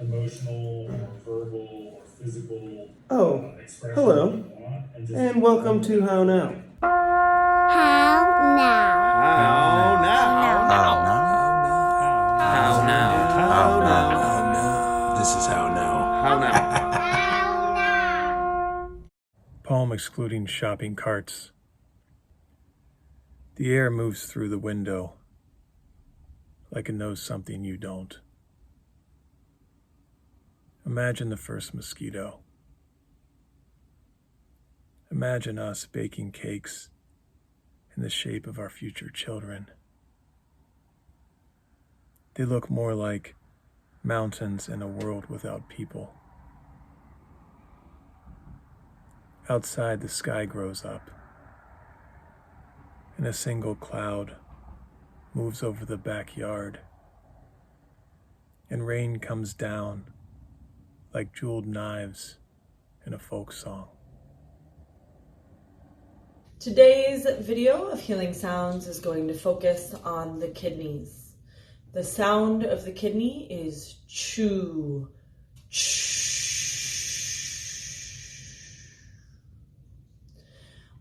emotional or verbal or physical expression hello, that you want, and welcome to How Now. How now? How now? How now? How now? How now? How now? This is how now. How now? How now? Poem excluding shopping carts. The air moves through the window like it knows something you don't. Imagine the first mosquito. Imagine us baking cakes in the shape of our future children. They look more like mountains in a world without people. Outside, the sky grows up, and a single cloud moves over the backyard, and rain comes down like jeweled knives in a folk song. Today's video of Healing Sounds is going to focus on the kidneys. The sound of the kidney is chew.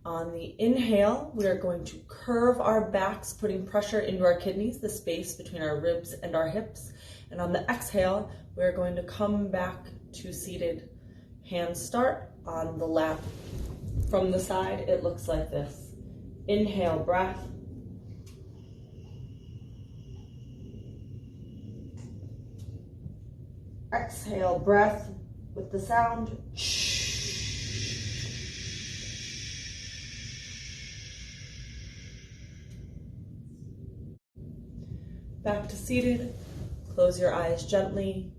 On the inhale, we are going to curve our backs, putting pressure into our kidneys, the space between our ribs and our hips. And on the exhale, we are going to come back to seated. Hands start on the lap. From the side, it looks like this. Inhale, breath. Exhale, breath with the sound. Back to seated. Close your eyes gently,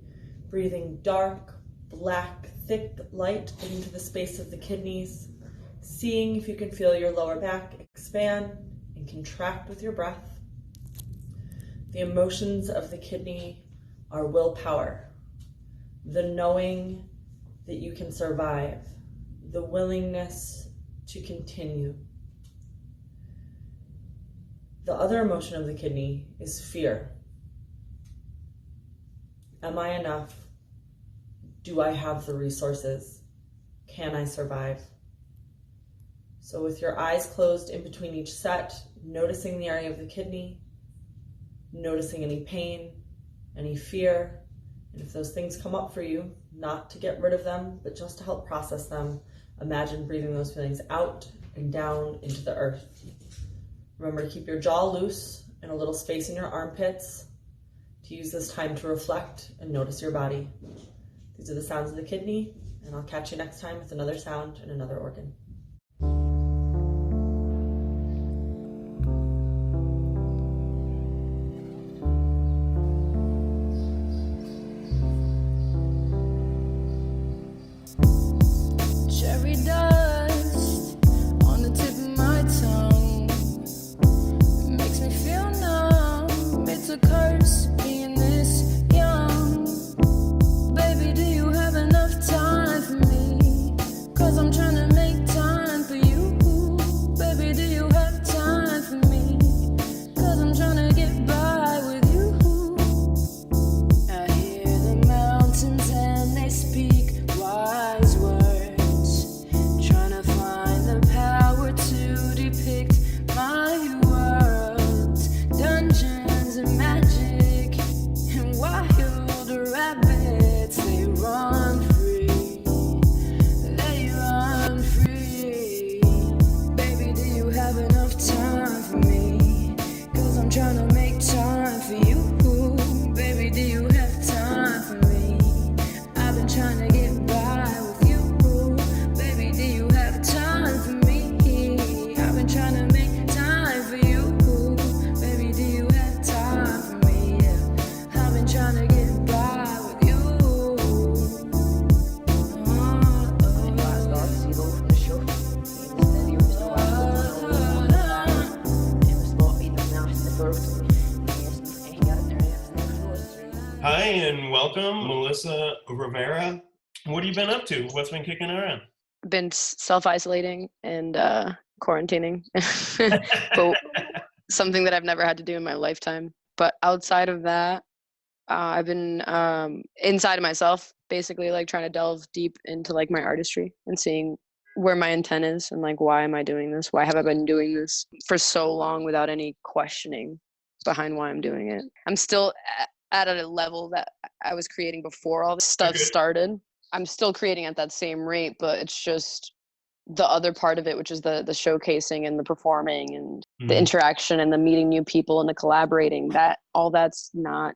breathing dark, black, thick light into the space of the kidneys, seeing if you can feel your lower back expand and contract with your breath. The emotions of the kidney are willpower, the knowing that you can survive, the willingness to continue. The other emotion of the kidney is fear. Am I enough? Do I have the resources? Can I survive? So with your eyes closed in between each set, noticing the area of the kidney, noticing any pain, any fear, and if those things come up for you, not to get rid of them, but just to help process them, imagine breathing those feelings out and down into the earth. Remember to keep your jaw loose and a little space in your armpits to use this time to reflect and notice your body. These are the sounds of the kidney, and I'll catch you next time with another sound and another organ. Cherry dust on the tip of my tongue. It makes me feel numb. It's a curse being this young. Baby, do you have enough time for me? 'Cause I'm trying to make time for you. Baby, do you have time for me? 'Cause I'm trying to get by with you. I hear the mountains and they speak wise words, trying to find the power to depict my world. Dungeons and magic and wild rabbits, they run free. They run free. Baby, do you have enough time for me? 'Cause I'm trying to make time for you. Baby, do you have time for me? I've been trying to get by with you. Baby, do you have time for me? I've been trying to make time for you. Baby, do you have time for me? Yeah. I've been trying to get by with you. Hi and welcome, Melissa Rivera. What have you been up to? What's been kicking around? Been self-isolating and quarantining, but something that I've never had to do in my lifetime. But outside of that, I've been inside of myself, basically, like trying to delve deep into like my artistry and seeing where my intent is and like why am I doing this? Why have I been doing this for so long without any questioning behind why I'm doing it? I'm still at a level that I was creating before all this stuff started. I'm still creating at that same rate, but it's just the other part of it, which is the showcasing and the performing and the interaction and the meeting new people and the collaborating, that all that's not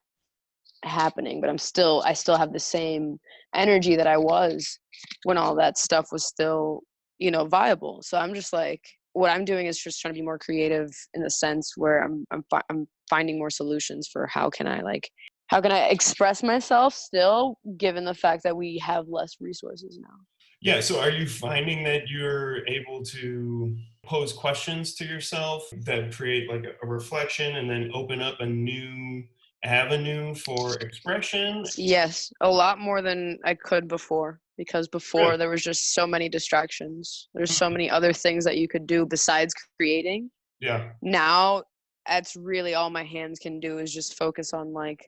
happening. But I still have the same energy that I was when all that stuff was still, you know, viable. So I'm just like, what I'm doing is just trying to be more creative in the sense where I'm finding more solutions for how can I express myself still, given the fact that we have less resources now. Yeah, so are you finding that you're able to pose questions to yourself that create like a reflection and then open up a new avenue for expression? Yes, a lot more than I could before, because before there was just so many distractions. There's so many other things that you could do besides creating. Yeah. Now, that's really all my hands can do is just focus on like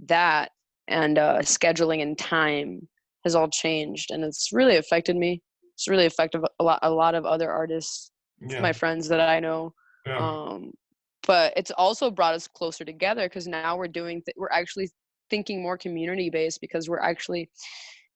that, and scheduling and time has all changed, and it's really affected me. It's really affected a lot of other artists, my friends that I know. But it's also brought us closer together because now we're actually thinking more community based, because we're actually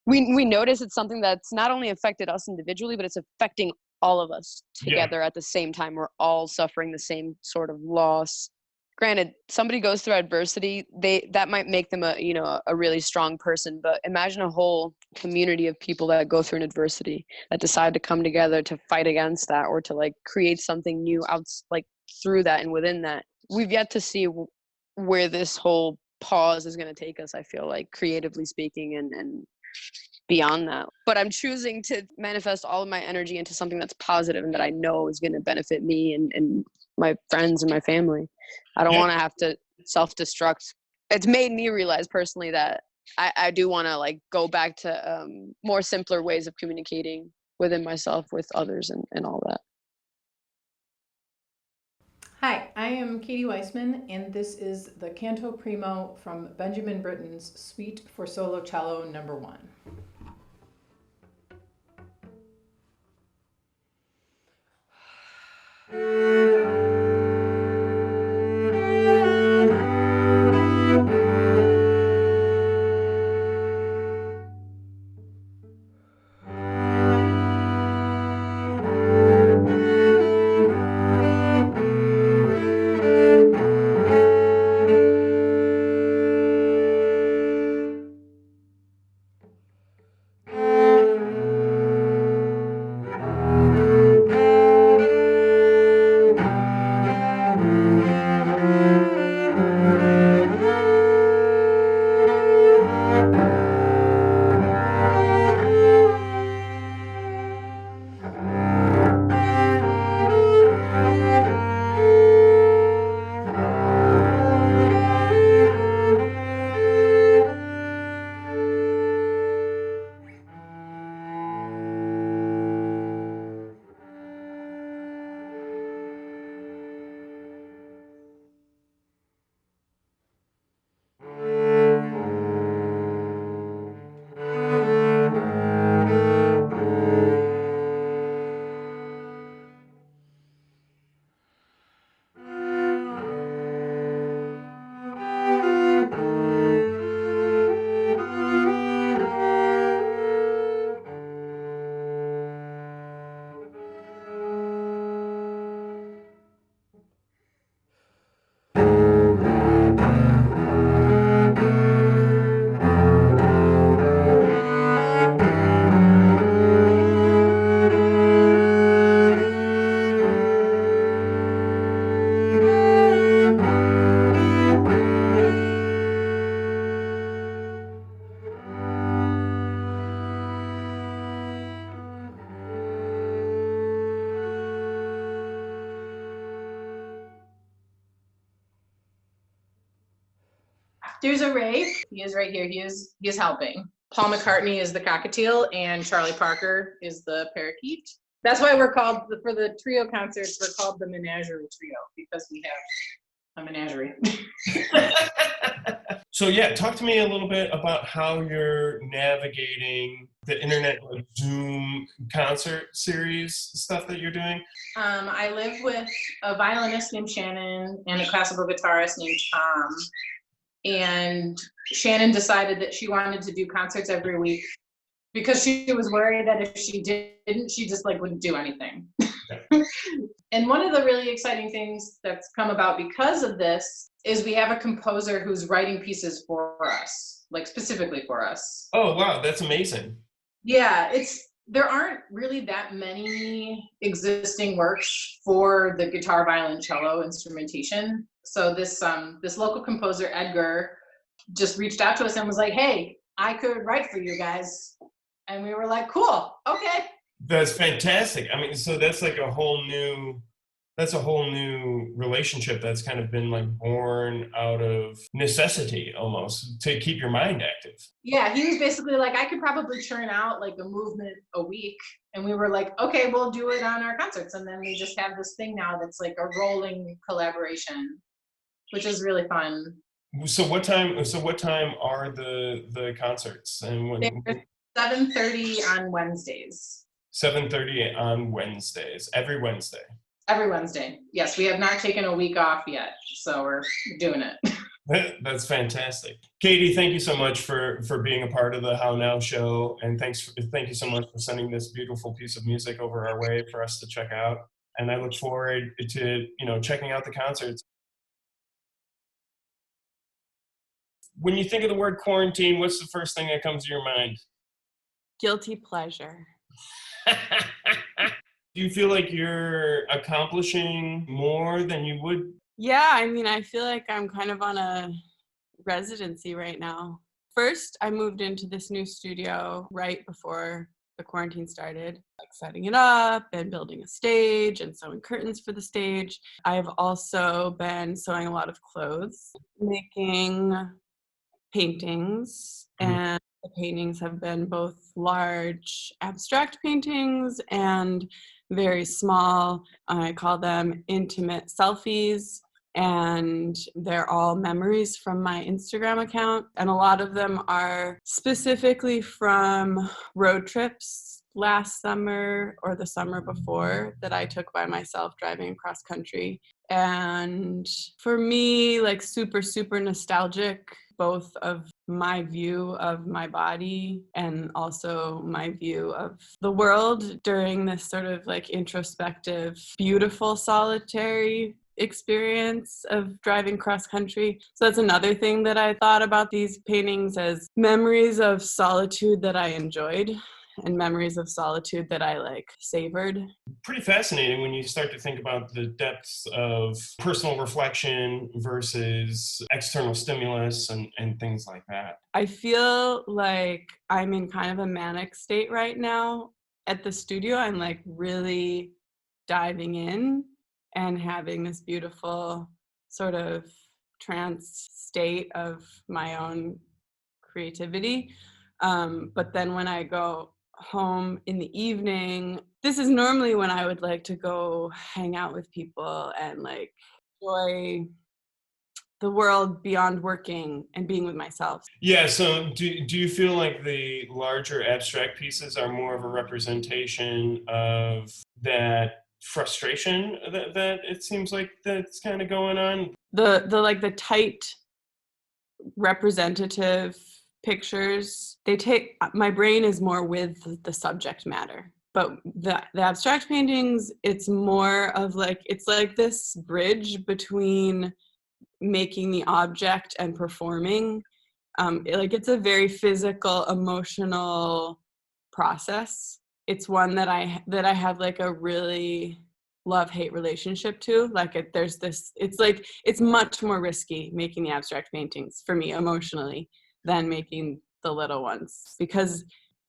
we notice it's something that's not only affected us individually, but it's affecting all of us together at the same time. We're all suffering the same sort of loss. Granted, somebody goes through adversity, that might make them a really strong person, but imagine a whole community of people that go through an adversity that decide to come together to fight against that, or to like create something new out like through that and within that. We've yet to see where this whole pause is going to take us, I feel like, creatively speaking, and beyond that. But I'm choosing to manifest all of my energy into something that's positive and that I know is going to benefit me and my friends and my family. I don't want to have to self-destruct. It's made me realize personally that I do want to like go back to more simpler ways of communicating within myself, with others, and all that. Hi, I am Katie Weissman, and this is the Canto Primo from Benjamin Britten's Suite for Solo Cello No. 1. There's a Ray. He is right here. He is helping. Paul McCartney is the cockatiel, and Charlie Parker is the parakeet. That's why we're called, for the trio concerts, we're called the Menagerie Trio, because we have a menagerie. So yeah, talk to me a little bit about how you're navigating the internet, like Zoom concert series stuff that you're doing. I live with a violinist named Shannon and a classical guitarist named Tom. And Shannon decided that she wanted to do concerts every week because she was worried that if she didn't, she just like wouldn't do anything. And one of the really exciting things that's come about because of this is we have a composer who's writing pieces for us, like specifically for us. Oh, wow, that's amazing. Yeah, there aren't really that many existing works for the guitar, violin, cello instrumentation. So this local composer, Edgar, just reached out to us and was like, hey, I could write for you guys. And we were like, cool, okay. That's fantastic. I mean, so that's like a whole new relationship that's kind of been like born out of necessity almost to keep your mind active. Yeah, he was basically like, I could probably churn out like a movement a week. And we were like, okay, we'll do it on our concerts. And then we just have this thing now that's like a rolling collaboration, which is really fun. So what time are the concerts? And when? 7:30 on Wednesdays. 7:30 on Wednesdays, every Wednesday. Every Wednesday. Yes, we have not taken a week off yet, so we're doing it. That's fantastic. Katie, thank you so much for being a part of the How Now show, and thank you so much for sending this beautiful piece of music over our way for us to check out. And I look forward to checking out the concerts. When you think of the word quarantine, what's the first thing that comes to your mind? Guilty pleasure. Do you feel like you're accomplishing more than you would? Yeah, I mean, I feel like I'm kind of on a residency right now. First, I moved into this new studio right before the quarantine started, like setting it up and building a stage and sewing curtains for the stage. I've also been sewing a lot of clothes, making paintings, and the paintings have been both large abstract paintings and very small, I call them intimate selfies, and they're all memories from my Instagram account. And a lot of them are specifically from road trips last summer or the summer before that I took by myself driving across country. And for me, like super, super nostalgic, both of my view of my body and also my view of the world during this sort of like introspective, beautiful, solitary experience of driving cross country. So that's another thing that I thought about these paintings as memories of solitude that I enjoyed and memories of solitude that I like savored. Pretty fascinating when you start to think about the depths of personal reflection versus external stimulus and things like that. I feel like I'm in kind of a manic state right now. At the studio, I'm like really diving in and having this beautiful sort of trance state of my own creativity. But then when I go home in the evening, this is normally when I would like to go hang out with people and like enjoy the world beyond working and being with myself. Yeah, so do you feel like the larger abstract pieces are more of a representation of that frustration that it seems like that's kind of going on? The tight representative pictures, my brain is more with the subject matter, but the abstract paintings, it's more of like, it's like this bridge between making the object and performing. It's a very physical, emotional process. It's one that I have like a really love-hate relationship to. It's much more risky making the abstract paintings for me emotionally than making the little ones, because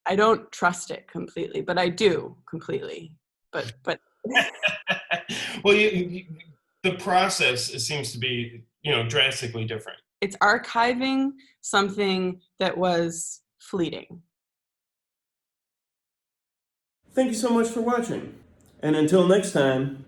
I don't trust it completely, but I do completely. But well, the process seems to be, drastically different. It's archiving something that was fleeting. Thank you so much for watching. And until next time.